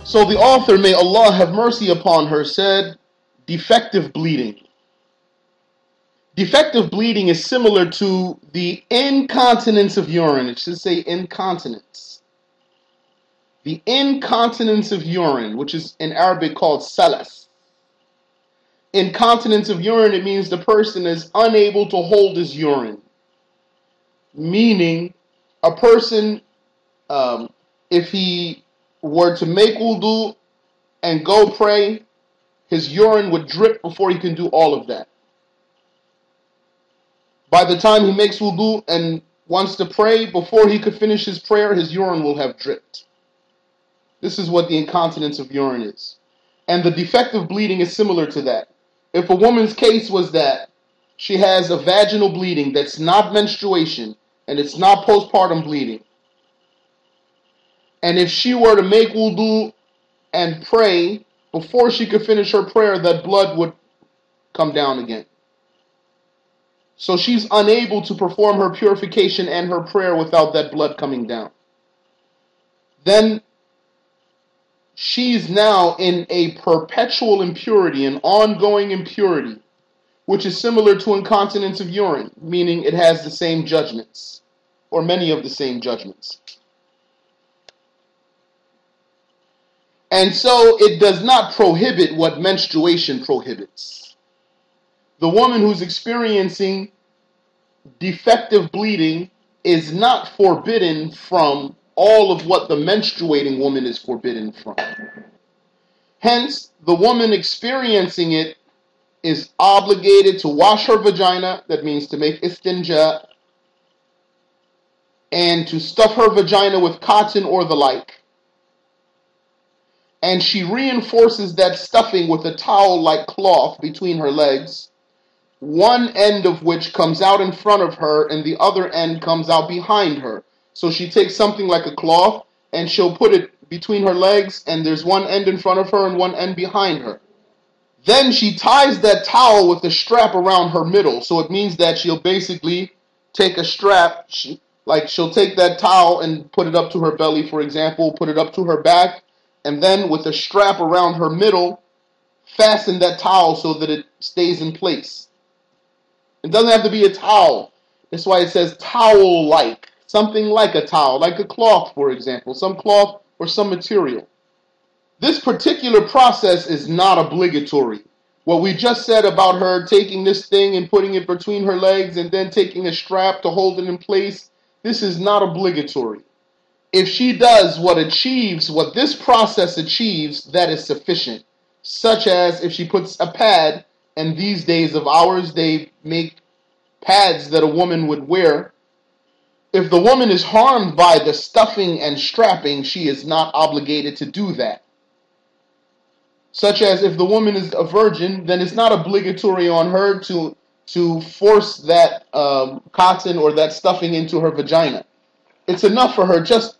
So the author, may Allah have mercy upon her, said, defective bleeding. Defective bleeding is similar to the incontinence of urine. It should say incontinence. The incontinence of urine, which is in Arabic called salas. Incontinence of urine, it means the person is unable to hold his urine. Meaning, a person, if he were to make wudu and go pray, his urine would drip before he can do all of that. By the time he makes wudu and wants to pray, before he could finish his prayer, his urine will have dripped. This is what the incontinence of urine is. And the defective bleeding is similar to that. If a woman's case was that she has a vaginal bleeding that's not menstruation and it's not postpartum bleeding, and if she were to make wudu and pray, before she could finish her prayer, that blood would come down again. So she's unable to perform her purification and her prayer without that blood coming down. Then she's now in a perpetual impurity, an ongoing impurity, which is similar to incontinence of urine, meaning it has the same judgments, or many of the same judgments. And so it does not prohibit what menstruation prohibits. The woman who's experiencing defective bleeding is not forbidden from all of what the menstruating woman is forbidden from. Hence, the woman experiencing it is obligated to wash her vagina, that means to make istinja, and to stuff her vagina with cotton or the like. And she reinforces that stuffing with a towel-like cloth between her legs, one end of which comes out in front of her and the other end comes out behind her. So she takes something like a cloth and she'll put it between her legs, and there's one end in front of her and one end behind her. Then she ties that towel with a strap around her middle. So it means that she'll basically take a strap, she'll take that towel and put it up to her belly, for example, put it up to her back, and then with a strap around her middle, fasten that towel so that it stays in place. It doesn't have to be a towel. That's why it says towel-like. Something like a towel, like a cloth, for example. Some cloth or some material. This particular process is not obligatory. What we just said about her taking this thing and putting it between her legs and then taking a strap to hold it in place, this is not obligatory. If she does what this process achieves, that is sufficient. Such as if she puts a pad, and these days of ours, they make pads that a woman would wear. If the woman is harmed by the stuffing and strapping, she is not obligated to do that. Such as if the woman is a virgin, then it's not obligatory on her to force that cotton or that stuffing into her vagina. It's enough for her just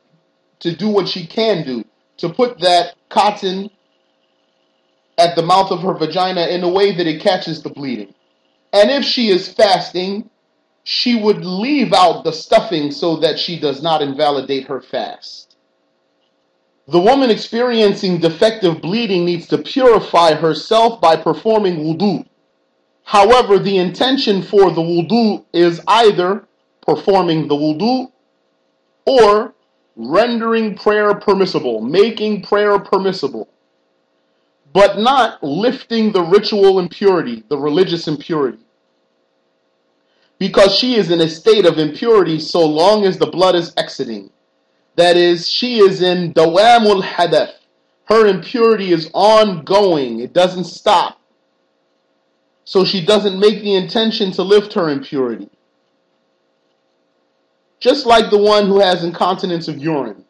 to do what she can do, to put that cotton at the mouth of her vagina in a way that it catches the bleeding. And if she is fasting, she would leave out the stuffing so that she does not invalidate her fast. The woman experiencing defective bleeding needs to purify herself by performing wudu. However, the intention for the wudu is either performing the wudu or rendering prayer permissible, making prayer permissible, but not lifting the ritual impurity, the religious impurity. Because she is in a state of impurity so long as the blood is exiting. That is, she is in dawamul hadath. Her impurity is ongoing. It doesn't stop. So she doesn't make the intention to lift her impurity. Just like the one who has incontinence of urine.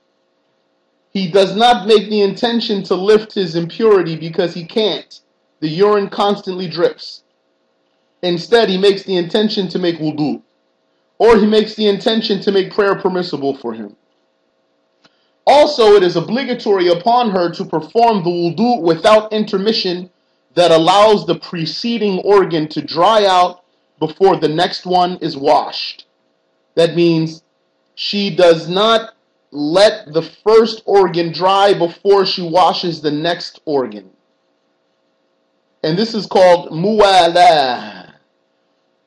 He does not make the intention to lift his impurity because he can't. The urine constantly drips. Instead, he makes the intention to make wudu. Or he makes the intention to make prayer permissible for him. Also, it is obligatory upon her to perform the wudu without intermission that allows the preceding organ to dry out before the next one is washed. That means she does not let the first organ dry before she washes the next organ. And this is called muwalah.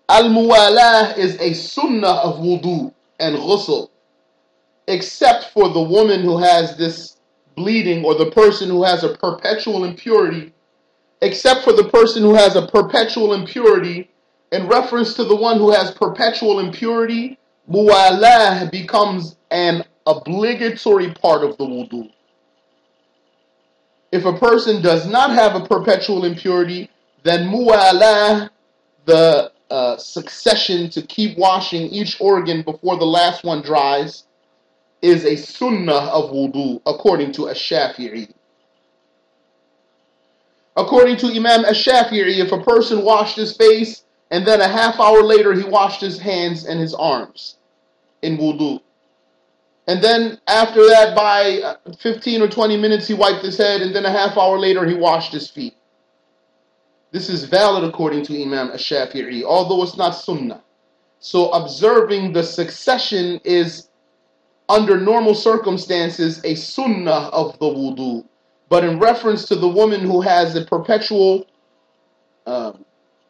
Al-muwalah is a sunnah of wudu and ghusl, except for the woman who has this bleeding, or the person who has a perpetual impurity. Except for the person who has a perpetual impurity, in reference to the one who has perpetual impurity, muwalah becomes an obligatory part of the wudu. If a person does not have a perpetual impurity, then muwalah, the succession to keep washing each organ before the last one dries, is a sunnah of wudu, according to Ash-Shafi'i. According to Imam Ash-Shafi'i, if a person washed his face and then a half hour later he washed his hands and his arms in wudu, and then after that by 15 or 20 minutes he wiped his head, and then a half hour later he washed his feet, this is valid according to Imam Ash-Shafi'i, although it's not sunnah. So observing the succession is, under normal circumstances, a sunnah of the wudu. But in reference to the woman who has a perpetual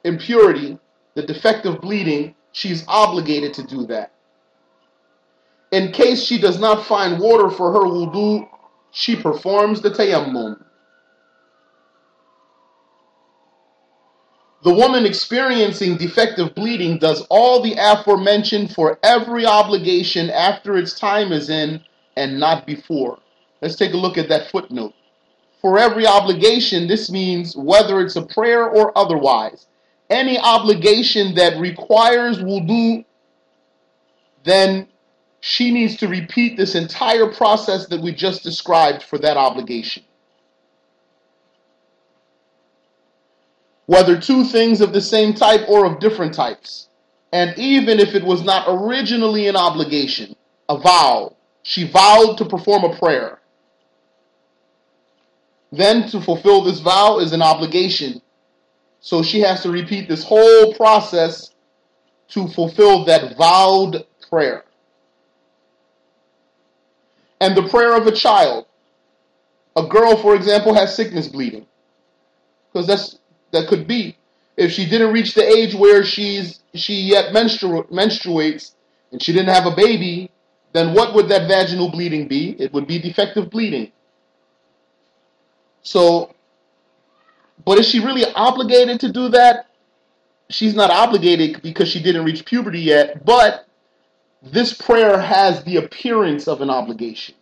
impurity, the defective bleeding, she's obligated to do that. In case she does not find water for her wudu, she performs the tayammum. The woman experiencing defective bleeding does all the aforementioned for every obligation after its time is in and not before. Let's take a look at that footnote. For every obligation, this means whether it's a prayer or otherwise. Any obligation that requires wudu, then she needs to repeat this entire process that we just described for that obligation. Whether two things of the same type or of different types. And even if it was not originally an obligation, a vow, she vowed to perform a prayer, then to fulfill this vow is an obligation. So she has to repeat this whole process to fulfill that vowed prayer. And the prayer of a child. A girl, for example, has sickness bleeding. Because that could be. If she didn't reach the age where she yet menstruates and she didn't have a baby, then what would that vaginal bleeding be? It would be defective bleeding. So, but is she really obligated to do that? She's not obligated because she didn't reach puberty yet, but this prayer has the appearance of an obligation.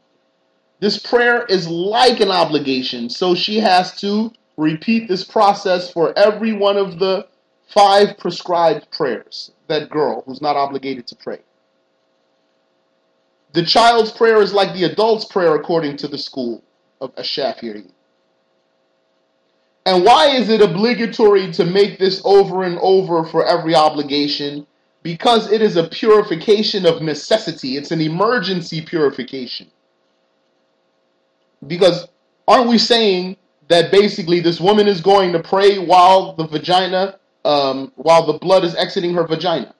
This prayer is like an obligation, so she has to repeat this process for every one of the 5 prescribed prayers, that girl who's not obligated to pray. The child's prayer is like the adult's prayer according to the school of Ash-Shafi'i. And why is it obligatory to make this over and over for every obligation? Because it is a purification of necessity. It's an emergency purification. Because aren't we saying that basically this woman is going to pray while the blood is exiting her vagina?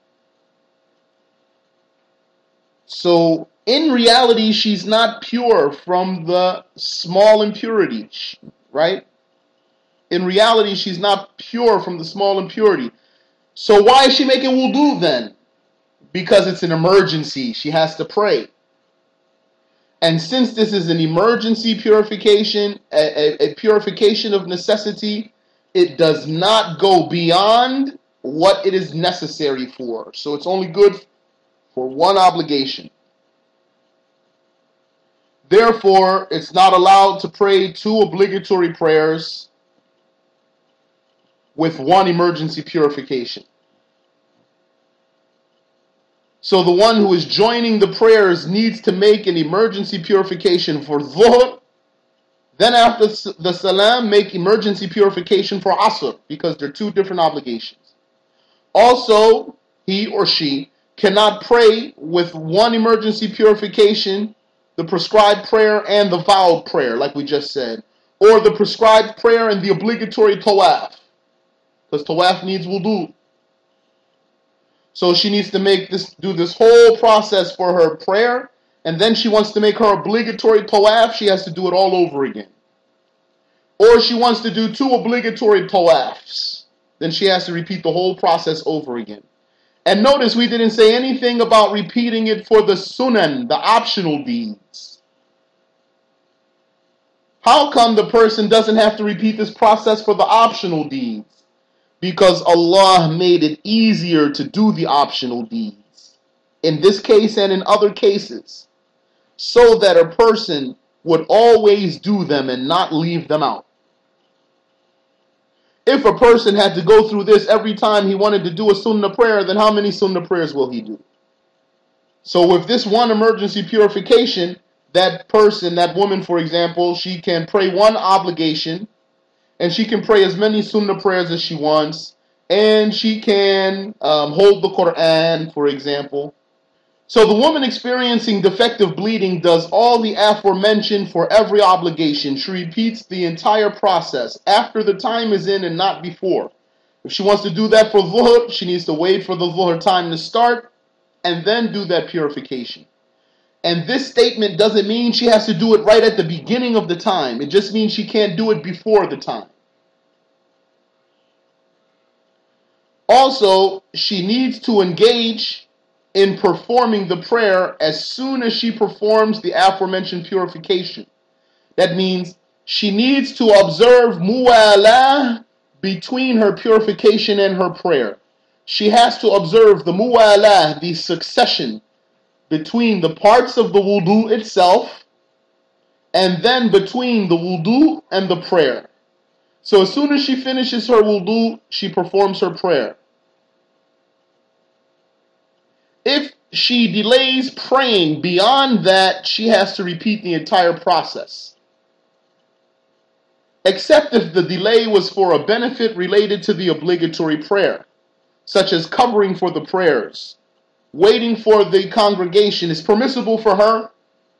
So in reality, she's not pure from the small impurity, right? In reality, she's not pure from the small impurity. So why is she making wudu then? Because it's an emergency. She has to pray. And since this is an emergency purification, a purification of necessity, it does not go beyond what it is necessary for. So it's only good for one obligation. Therefore, it's not allowed to pray 2 obligatory prayers with 1 emergency purification. So the one who is joining the prayers needs to make an emergency purification for dhuhr. Then after the salam, make emergency purification for asr, because they're two different obligations. Also, he or she cannot pray with one emergency purification, the prescribed prayer and the vowed prayer, like we just said, or the prescribed prayer and the obligatory tawaf, because tawaf needs wudu. So she needs to do this whole process for her prayer, and then she wants to make her obligatory tawaf, she has to do it all over again. Or she wants to do two obligatory tawafs, then she has to repeat the whole process over again. And notice we didn't say anything about repeating it for the sunan, the optional deeds. How come the person doesn't have to repeat this process for the optional deeds? Because Allah made it easier to do the optional deeds, in this case and in other cases, so that a person would always do them and not leave them out. If a person had to go through this every time he wanted to do a sunnah prayer, then how many sunnah prayers will he do? So with this one emergency purification, that person, that woman, for example, she can pray one obligation, and she can pray as many sunnah prayers as she wants, and she can hold the Quran, for example. So the woman experiencing defective bleeding does all the aforementioned for every obligation. She repeats the entire process after the time is in and not before. If she wants to do that for dhuhr, she needs to wait for the dhuhr time to start and then do that purification. And this statement doesn't mean she has to do it right at the beginning of the time. It just means she can't do it before the time. Also, she needs to engage in performing the prayer as soon as she performs the aforementioned purification. That means she needs to observe muwalah between her purification and her prayer. She has to observe the muwalah, the succession between the parts of the wudu itself, and then between the wudu and the prayer. So as soon as she finishes her wudu, she performs her prayer. If she delays praying beyond that, she has to repeat the entire process. Except if the delay was for a benefit related to the obligatory prayer, such as covering for the prayers. Waiting for the congregation. Is permissible for her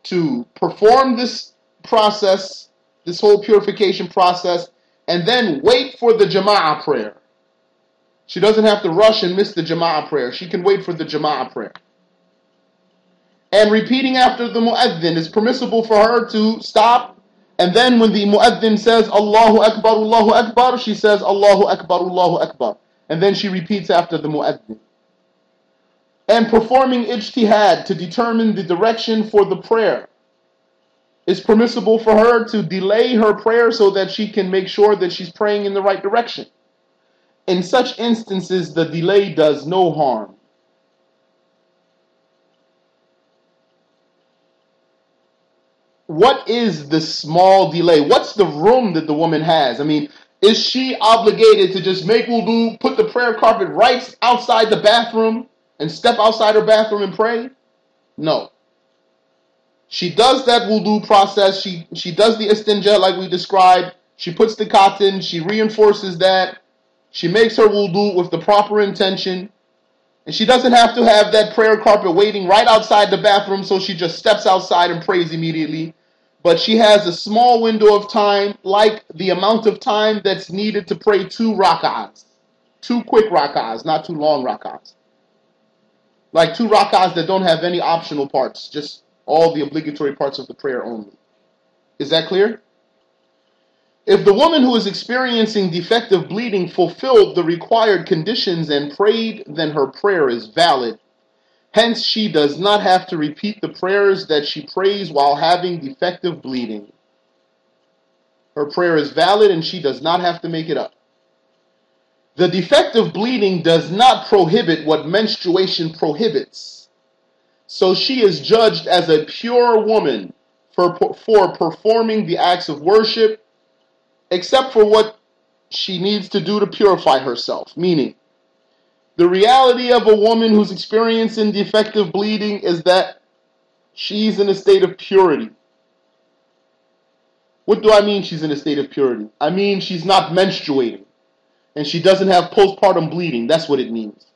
to perform this process, this whole purification process, and then wait for the jama'ah prayer. She doesn't have to rush and miss the jama'ah prayer. She can wait for the jama'ah prayer. And repeating after the mu'adhin is permissible for her to stop, and then when the mu'adhin says Allahu Akbar, she says Allahu Akbar, and then she repeats after the mu'adhin. And performing istiHaaDah to determine the direction for the prayer. It's permissible for her to delay her prayer so that she can make sure that she's praying in the right direction. In such instances, the delay does no harm. What is the small delay? What's the room that the woman has? I mean, is she obligated to just make wudu, put the prayer carpet right outside the bathroom, and step outside her bathroom and pray? No. She does that wudu process. She does the istinja like we described. She puts the cotton. She reinforces that. She makes her wudu with the proper intention. And she doesn't have to have that prayer carpet waiting right outside the bathroom, so she just steps outside and prays immediately. But she has a small window of time, like the amount of time that's needed to pray 2 rak'ahs. 2 quick rak'ahs, not 2 long rak'ahs. Like 2 rak'ahs that don't have any optional parts, just all the obligatory parts of the prayer only. Is that clear? If the woman who is experiencing defective bleeding fulfilled the required conditions and prayed, then her prayer is valid. Hence, she does not have to repeat the prayers that she prays while having defective bleeding. Her prayer is valid and she does not have to make it up. The defective bleeding does not prohibit what menstruation prohibits. So she is judged as a pure woman for performing the acts of worship, except for what she needs to do to purify herself. Meaning, The reality of a woman who's experiencing defective bleeding is that she's in a state of purity. What do I mean she's in a state of purity? I mean she's not menstruating and she doesn't have postpartum bleeding. That's what it means.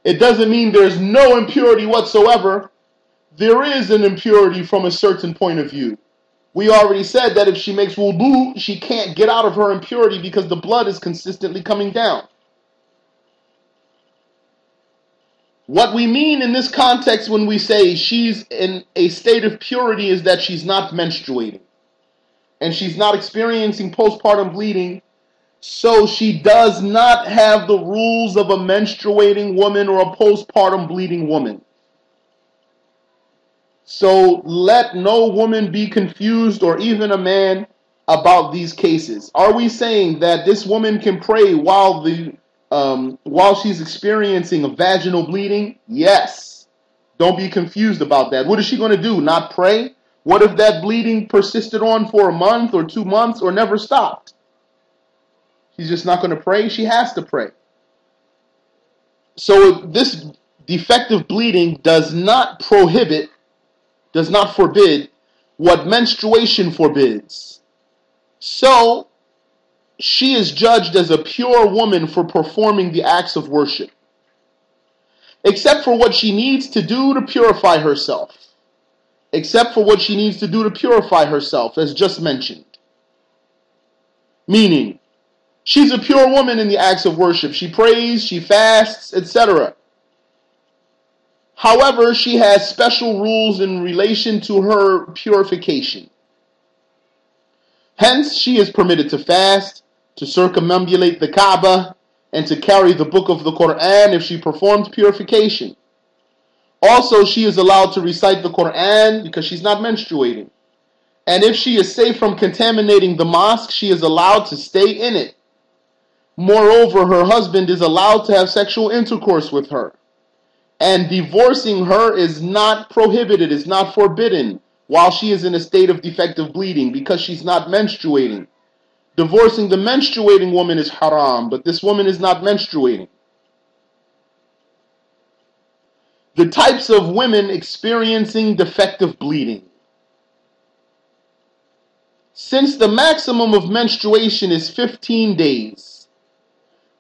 It doesn't mean there's no impurity whatsoever. There is an impurity from a certain point of view. We already said that if she makes wudu, she can't get out of her impurity because the blood is consistently coming down. What we mean in this context when we say she's in a state of purity is that she's not menstruating and she's not experiencing postpartum bleeding, so she does not have the rules of a menstruating woman or a postpartum bleeding woman. So let no woman be confused, or even a man, about these cases. Are we saying that this woman can pray while she's experiencing a vaginal bleeding? Yes. Don't be confused about that. What is she going to do? Not pray? What if that bleeding persisted on for a month or 2 months or never stopped? She's just not going to pray? She has to pray. So this defective bleeding does not forbid what menstruation forbids. So she is judged as a pure woman for performing the acts of worship, except for what she needs to do to purify herself. Except for what she needs to do to purify herself, as just mentioned. Meaning, she's a pure woman in the acts of worship. She prays, she fasts, etc. However, she has special rules in relation to her purification. Hence, she is permitted to fast, to circumambulate the Kaaba, and to carry the book of the Quran if she performed purification. Also, she is allowed to recite the Quran because she's not menstruating. And if she is safe from contaminating the mosque, she is allowed to stay in it. Moreover, her husband is allowed to have sexual intercourse with her. And divorcing her is not prohibited, is not forbidden, while she is in a state of defective bleeding because she's not menstruating. Divorcing the menstruating woman is haram, but this woman is not menstruating. The types of women experiencing defective bleeding. Since the maximum of menstruation is 15 days,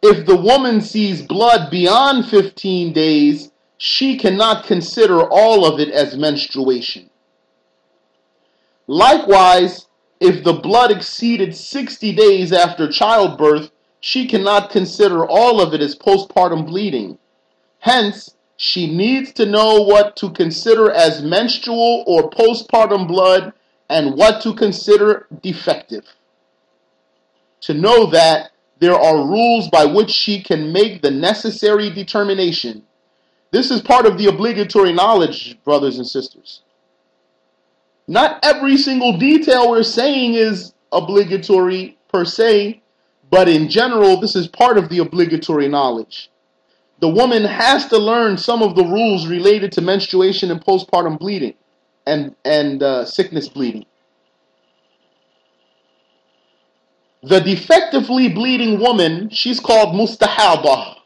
if the woman sees blood beyond 15 days, she cannot consider all of it as menstruation. Likewise, if the blood exceeded 60 days after childbirth, she cannot consider all of it as postpartum bleeding. Hence, she needs to know what to consider as menstrual or postpartum blood and what to consider defective. To know that there are rules by which she can make the necessary determination. This is part of the obligatory knowledge, brothers and sisters. Not every single detail we're saying is obligatory per se, but in general, this is part of the obligatory knowledge. The woman has to learn some of the rules related to menstruation and postpartum bleeding and sickness bleeding. The defectively bleeding woman, she's called istiHaaDah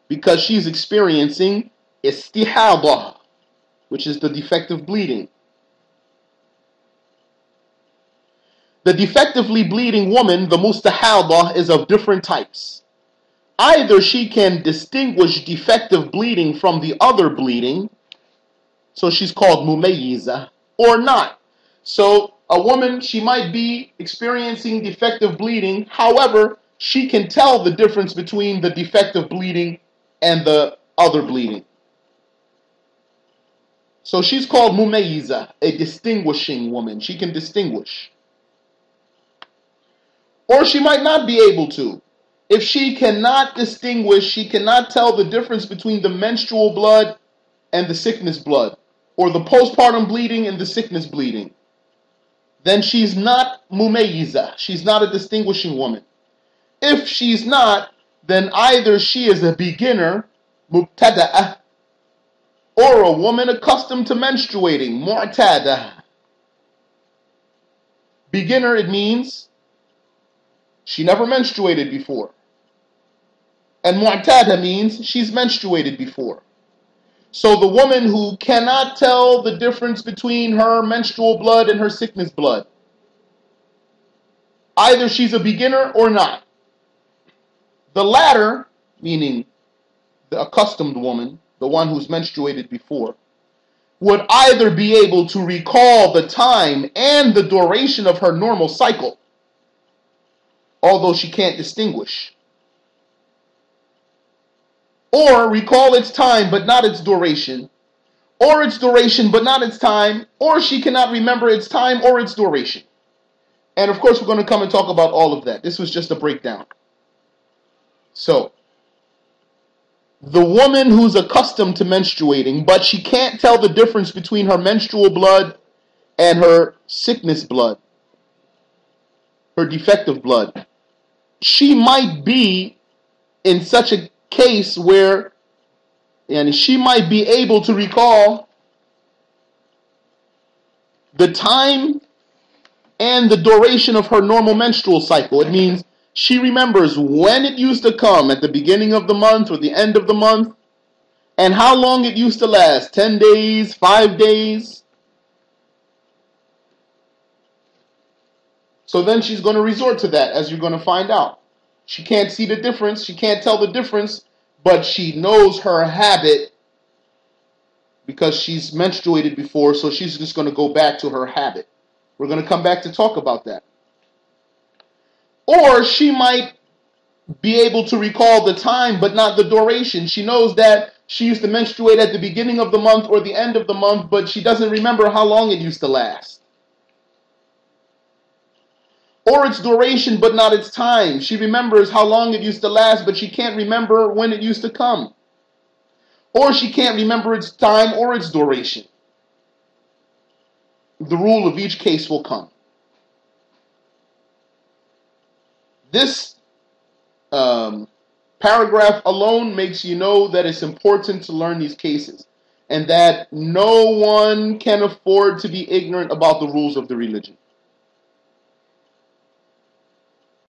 because she's experiencing istiHaaDah, which is the defective bleeding. The defectively bleeding woman, the istiHaaDah, is of different types. Either she can distinguish defective bleeding from the other bleeding, so she's called mumayyiza, or not. So a woman, she might be experiencing defective bleeding, however, she can tell the difference between the defective bleeding and the other bleeding. So she's called mumayyiza, a distinguishing woman. She can distinguish. Or she might not be able to. If she cannot distinguish, she cannot tell the difference between the menstrual blood and the sickness blood, or the postpartum bleeding and the sickness bleeding, then she's not mumayyiza. She's not a distinguishing woman. If she's not, then either she is a beginner, mubtada'ah, or a woman accustomed to menstruating, mu'tadah. Beginner, it means she never menstruated before. And mu'tada means she's menstruated before. So the woman who cannot tell the difference between her menstrual blood and her sickness blood, either she's a beginner or not. The latter, meaning the accustomed woman, the one who's menstruated before, would either be able to recall the time and the duration of her normal cycle, although she can't distinguish, or recall its time but not its duration, or its duration but not its time, or she cannot remember its time or its duration. And of course, we're going to come and talk about all of that. This was just a breakdown. So, the woman who's accustomed to menstruating, but she can't tell the difference between her menstrual blood and her sickness blood, her defective blood, she might be in such a case where, and she might be able to recall the time and the duration of her normal menstrual cycle. It means she remembers when it used to come, at the beginning of the month or the end of the month, and how long it used to last, 10 days, 5 days. So then she's going to resort to that, as you're going to find out. She can't see the difference, she can't tell the difference, but she knows her habit because she's menstruated before, so she's just going to go back to her habit. We're going to come back to talk about that. Or she might be able to recall the time but not the duration. She knows that she used to menstruate at the beginning of the month or the end of the month, but she doesn't remember how long it used to last. Or its duration but not its time. She remembers how long it used to last, but she can't remember when it used to come. Or she can't remember its time or its duration. The rule of each case will come. This paragraph alone makes you know that it's important to learn these cases, and that no one can afford to be ignorant about the rules of the religion.